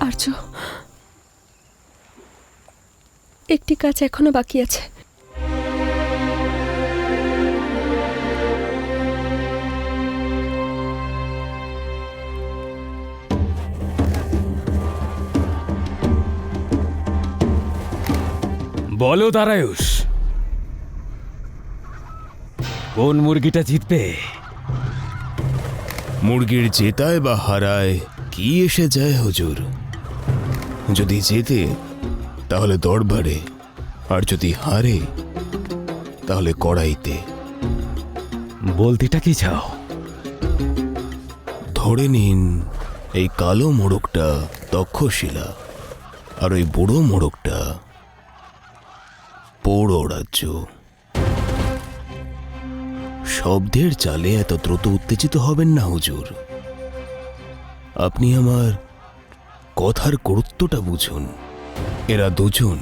আর্য, একটি কাজ এখনো বাকি আছে। বলো দারায়ুষ, কোন মুরগিটা জিতবে? মুরগির জেতায় বা হারায় কি এসে যায় হুজুর? যদি জেতে তাহলে দরবারে, আর যদি হারে তাহলে কড়াইতে। বলতিটা কি চাও? ধরে নিন এই কালো মোড়কটা তক্ষশিলা, আর ওই বুড়ো মোড়কটা পৌর রাজ্য। শব্দের চালে এত দ্রুত উত্তেজিত হবেন না হুজুর। আপনি আমার কথার গুরুত্বটা বুঝুন। এরা দুজন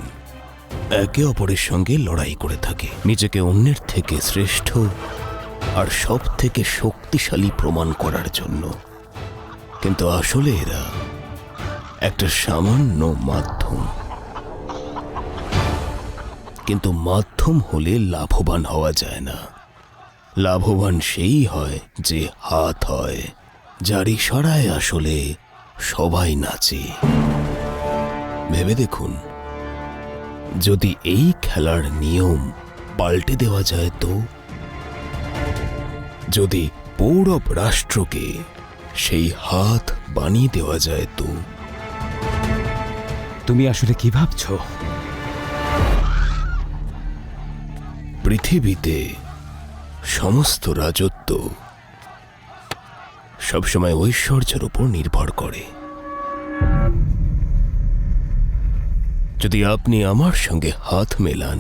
একে অপরের সঙ্গে লড়াই করে থাকে, নিজেকে অন্যের থেকে শ্রেষ্ঠ আর সব থেকে শক্তিশালী প্রমাণ করার জন্য। কিন্তু আসলে এরা একটা সামান্য মাধ্যম। কিন্তু মাধ্যম হলে লাভবান হওয়া যায় না। লাভবান সেই হয় যে হাত হয়, যার ইশারায় আসলে সবাই নাচে। ভেবে দেখুন, যদি এই খেলার নিয়ম পাল্টে দেওয়া যায় তো? যদি পৌরব রাষ্ট্রকে সেই হাত বানিয়ে দেওয়া যায় তো? তুমি আসলে কি ভাবছো? পৃথিবীতে সমস্ত রাজত্ব সবসময় ঐশ্বর্যের উপর নির্ভর করে। যদি আপনি আমার সঙ্গে হাত মেলান,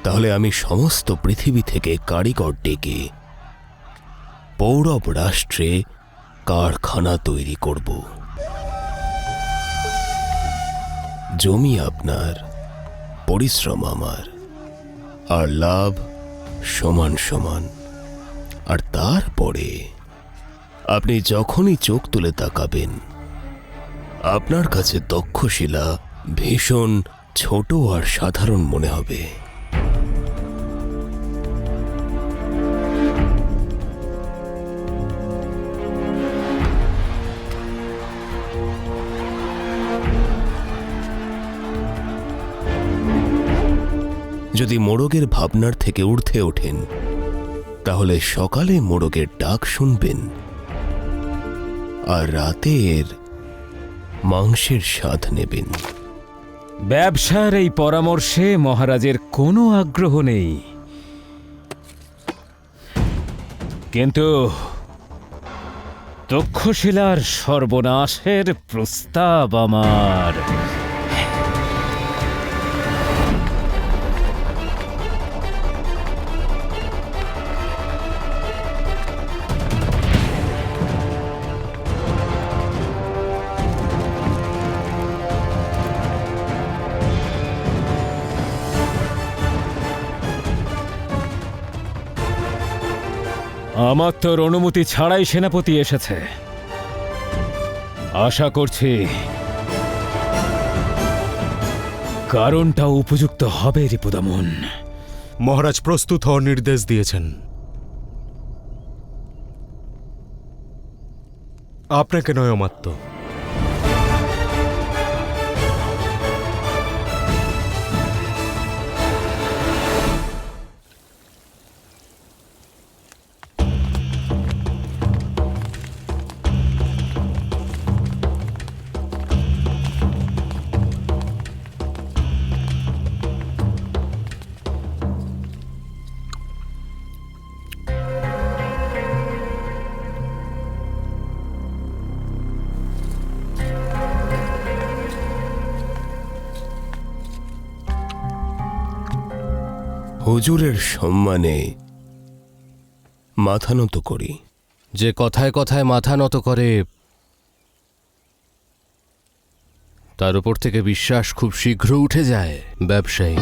তাহলে আমি সমস্ত পৃথিবী থেকে কারিগর ডেকে পৌরব রাষ্ট্রে কারখানা তৈরি করব। জমি আপনার, পরিশ্রম আমার, আর লাভ সমান সমান। আর তারপরে আপনি যখনই চোখ তুলে তাকাবেন, আপনার কাছে তক্ষশিলা ভীষণ ছোট আর সাধারণ মনে হবে। যদি মোড়কের ভাবনার থেকে ঊর্ধ্বে ওঠেন, তাহলে সকালে মোড়কের ডাক শুনবেন, আর রাতের মাংসের স্বাদ নেবেন। ব্যবসার এই পরামর্শে মহারাজের কোনো আগ্রহ নেই, কিন্তু তক্ষশিলার সর্বনাশের প্রস্তাব আমার। আমার তোর অনুমতি ছাড়াই সেনাপতি এসেছে। আশা করছি কারণটা উপযুক্ত হবে রিপুদমন। মহারাজ প্রস্তুত হওয়ার নির্দেশ দিয়েছেন। আপনাকে নয় অমাত্য। হুজুরের সম্মানে মাথা নত করি। যে কথায় কথায় মাথা নত করে, তার উপর থেকে বিশ্বাস খুব শীঘ্র উঠে যায় ব্যবসায়ী।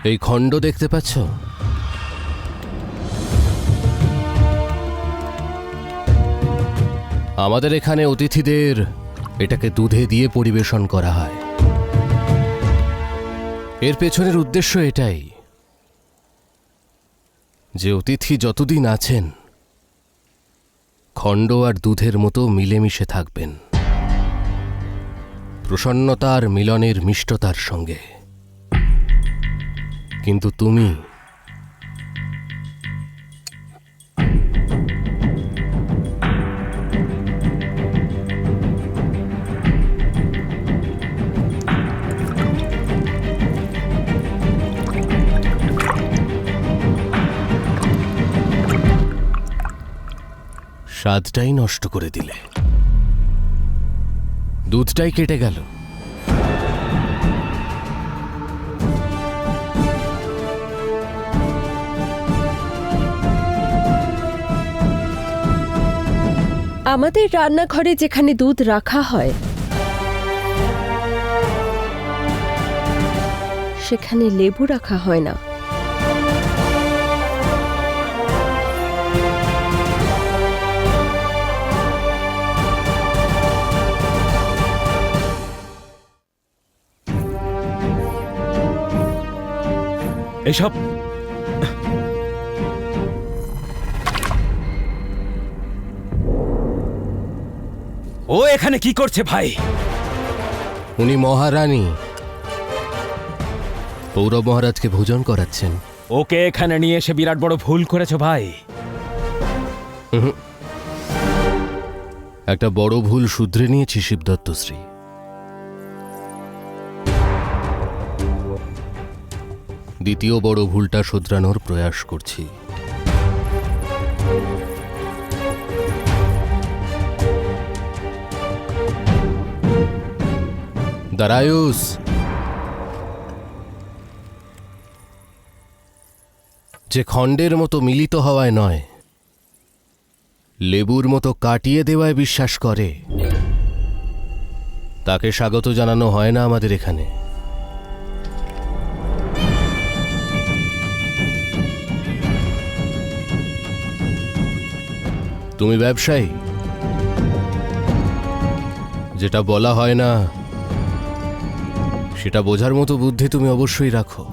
এই খণ্ড দেখতে পাচ্ছ? আমাদের এখানে অতিথিদের এটাকে দুধে দিয়ে পরিবেশন করা হয়। এর পেছনের উদ্দেশ্য এটাই যে অতিথি যতদিন আছেন খণ্ড আর দুধের মতো মিলেমিশে থাকবেন, প্রসন্নতা আর মিলনের মিষ্টতার সঙ্গে। কিন্তু তুমি স্বাদটাই নষ্ট করে দিলে, দুধটাই কেটে গেল। আমাদের রান্নাঘরে যেখানে দুধ রাখা হয় সেখানে লেবু রাখা হয় না। এসব ও এখানে কি করছে ভাই? উনি মহারানী পৌরব মহারাজকে ভোজন করাচ্ছেন। ওকে এখানে নিয়ে এসে বিরাট বড় ভুল করেছো ভাই। একটা বড় ভুল শুধরে নিয়েছি শিবদত্তশ্রী। দ্বিতীয় বড় ভুলটা শুধরানোর প্রয়াস করছি। দারায়ুস, যে খণ্ডের মতো মিলিত হওয়ায় নয়, লেবুর মতো কাটিয়ে দেওয়ায় বিশ্বাস করে, তাকে স্বাগত জানানো হয় না আমাদের এখানে। তুমি ব্যবসায়ী, যেটা বলা হয় না সেটা বোঝার মতো বুদ্ধি তুমি অবশ্যই রাখো।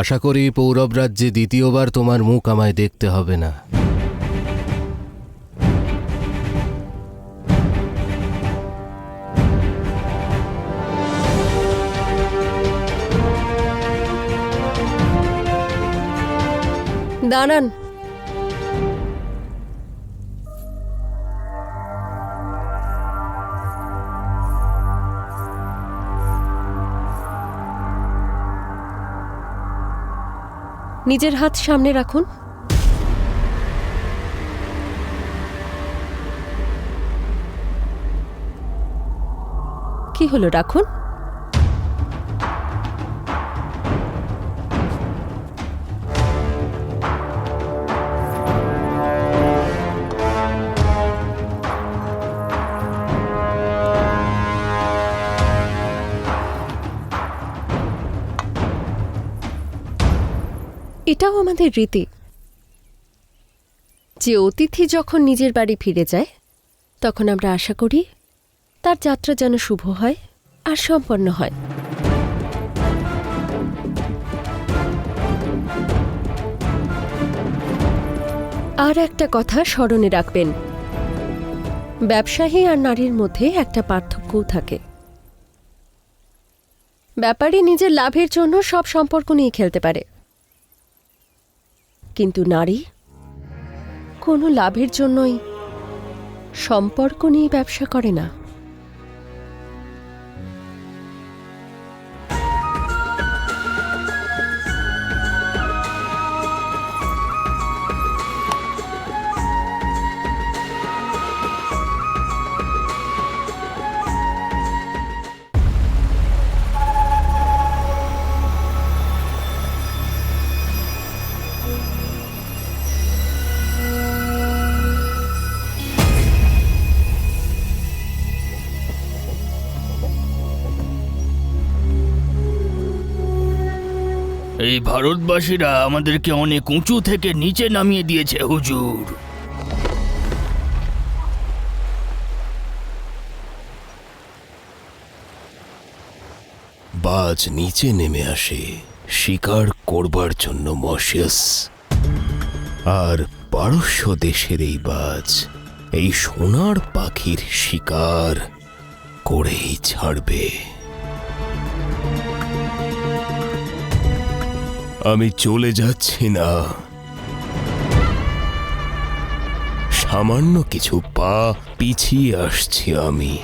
আশা করি পৌরব রাজ্যে দ্বিতীয়বার তোমার মুখ আমায় দেখতে হবে না। দাঁড়ান, নিজের হাত সামনে রাখুন। কি হলো, রাখুন। এটাও আমাদের রীতি যে অতিথি যখন নিজের বাড়ি ফিরে যায় তখন আমরা আশা করি তার যাত্রা যেন শুভ হয় আর সম্পন্ন হয়। আর একটা কথা স্মরণে রাখবেন, ব্যবসায়ী আর নারীর মধ্যে একটা পার্থক্যও থাকে। ব্যাপারী নিজের লাভের জন্য সব সম্পর্ক নিয়ে খেলতে পারে, কিন্তু নারী কোনো লাভের জন্যই সম্পর্ক নিয়ে ব্যবসা করে না। এই ভারতবাসীরা আমাদেরকে অনেক উঁচু থেকে নিচে নামিয়ে দিয়েছে হুজুর। বাজ নিচে নেমে আসে শিকার করবার জন্য মশিয়াস, আর পারস্য দেশের এই বাজ এই সোনার পাখির শিকার করেই ছাড়বে। আমি চলে যাচ্ছি না, সামান্য কিছু পা পিছিয়ে আসছি আমি।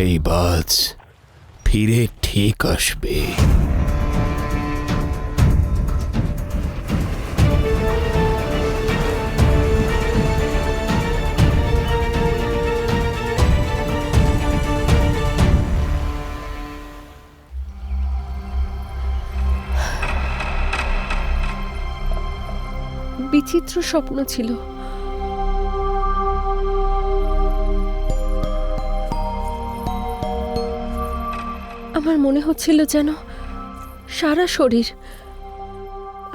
এই বাজ ফিরে ঠিক আসবে। বিচিত্র স্বপ্ন ছিল। আমার মনে হচ্ছিল যেন সারা শরীর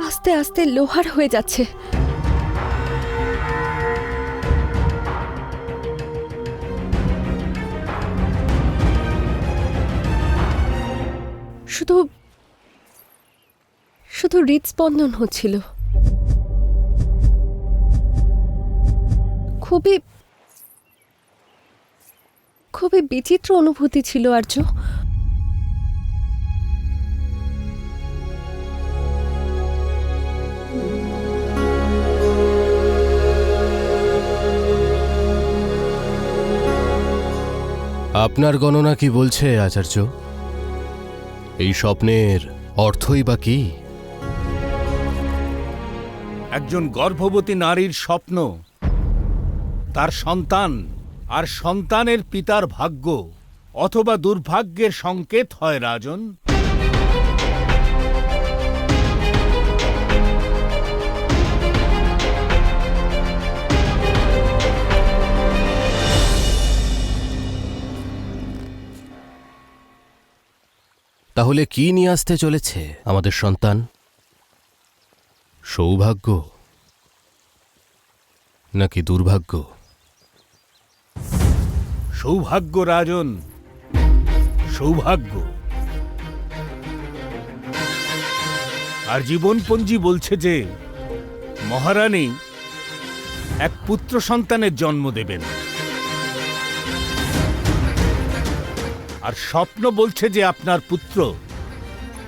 আস্তে আস্তে লোহার হয়ে যাচ্ছে। শুধু শুধু হৃদস্পন্দন হচ্ছিল। খুবই খুবই বিচিত্র অনুভূতি ছিল আর্য। আপনার গণনা কি বলছে আচার্য? এই স্বপ্নের অর্থই বা কি? একজন গর্ভবতী নারীর স্বপ্ন তার সন্তান আর সন্তানের পিতার ভাগ্য অথবা দুর্ভাগ্যের সংকেত হয় রাজন। তাহলে কি নিয়ে আসতে চলেছে আমাদের সন্তান? সৌভাগ্য নাকি দুর্ভাগ্য? সৌভাগ্য রাজন, সৌভাগ্য। আর জীবনপঞ্জি বলছে যে মহারানী এক পুত্র সন্তানের জন্ম দেবেন, আর স্বপ্ন বলছে যে আপনার পুত্র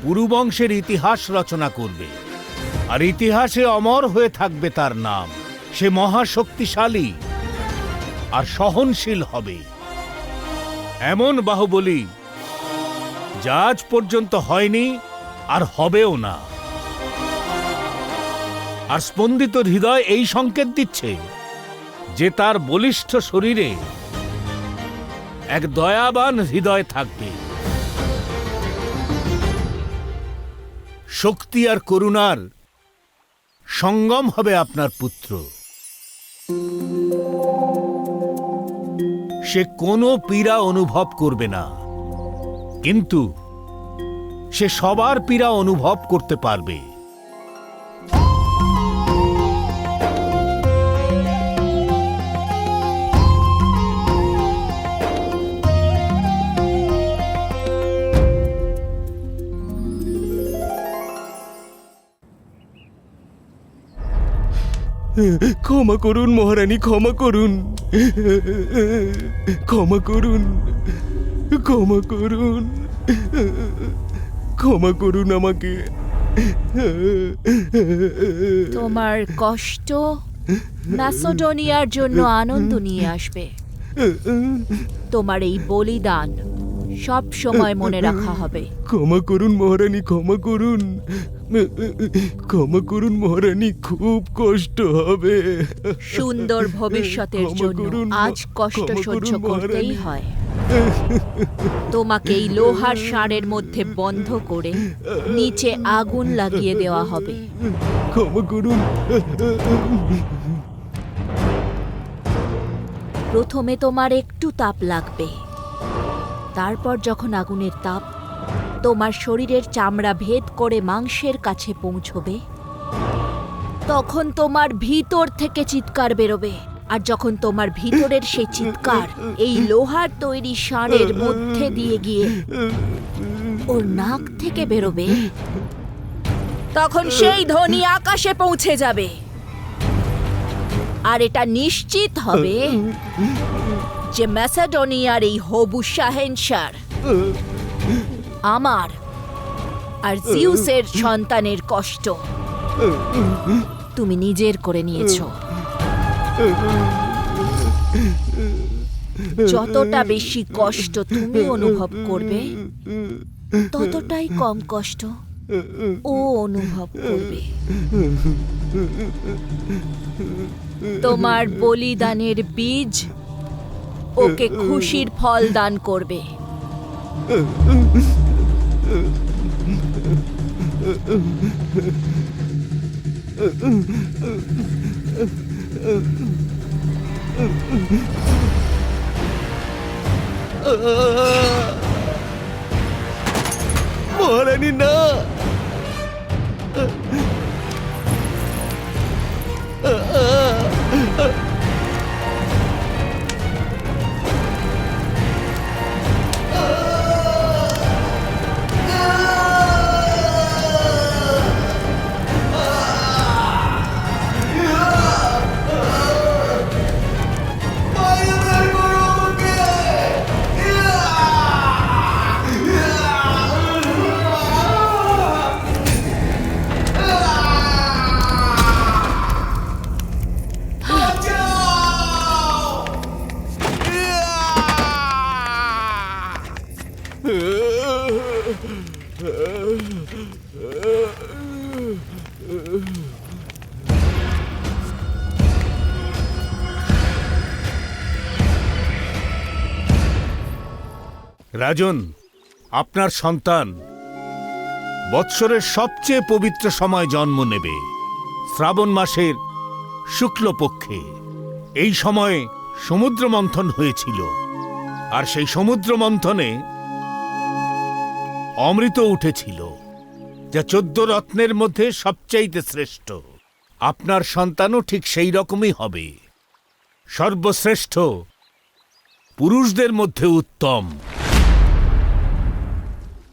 পুরুবংশের ইতিহাস রচনা করবে, আর ইতিহাসে অমর হয়ে থাকবে তার নাম। সে মহাশক্তিশালী আর সহনশীল হবে, এমন বাহুবলী যা আজ পর্যন্ত হয়নি আর হবেও না। আর স্পন্দিত হৃদয় এই সংকেত দিচ্ছে যে তার বলিষ্ঠ শরীরে এক দয়াবান হৃদয় থাকবে। শক্তি আর করুণার সঙ্গম হবে আপনার পুত্র। সে কোনো পীড়া অনুভব করবে না, কিন্তু সে সবার পীড়া অনুভব করতে পারবে। ক্ষমা করুন মহারানী, ক্ষমা করুন, ক্ষমা করুন, ক্ষমা করুন, ক্ষমা করুন আমাকে। তোমার কষ্ট ম্যাসেডোনিয়ার জন্য আনন্দ নিয়ে আসবে। তোমার এই বলিদান সব সময় মনে রাখা হবে। ক্ষমা করুন মহারানী, ক্ষমা করুন, ক্ষমা করুন মহারানী, খুব কষ্ট হবে। সুন্দর ভবিষ্যতের জন্য আজ কষ্ট সহ্য করতেই হয়। তোমাকে এই লোহার ষাঁড়ের মধ্যে বন্ধ করে নিচে আগুন লাগিয়ে দেওয়া হবে। ক্ষমা করুন। প্রথমে তোমার একটু তাপ লাগবে, তারপর যখন আগুনের তাপ তোমার শরীরের চামড়া ভেদ করে মাংসের কাছে পৌঁছবে, তখন তোমার ভিতর থেকে চিৎকার বেরোবে। আর যখন তোমার ভিতরের সেই চিৎকার এই লোহার তৈরি ষাঁড়ের মধ্যে দিয়ে গিয়ে ওর নাক থেকে বেরোবে, তখন সেই ধ্বনি আকাশে পৌঁছে যাবে। আর এটা নিশ্চিত হবে যে ম্যাসেডোনিয়ার এই হবু শাহেনশার আমার আর জিউসের সন্তানের কষ্ট তুমি নিজের করে নিয়েছো। যতটা বেশি কষ্ট তুমি অনুভব করবে, ততটাই কম কষ্ট ও অনুভব করবে। তোমার বলিদানের বীজ ওকে খুশির ফল দান করবে। মহারানী না, রাজন, আপনার সন্তান বৎসরের সবচেয়ে পবিত্র সময় জন্ম নেবে, শ্রাবণ মাসের শুক্লপক্ষে। এই সময়ে সমুদ্র মন্থন হয়েছিল, আর সেই সমুদ্র মন্থনে অমৃত উঠেছিল, যা 14 রত্নের মধ্যে সবচাইতে শ্রেষ্ঠ। আপনার সন্তানও ঠিক সেই রকমই হবে, সর্বশ্রেষ্ঠ, পুরুষদের মধ্যে উত্তম।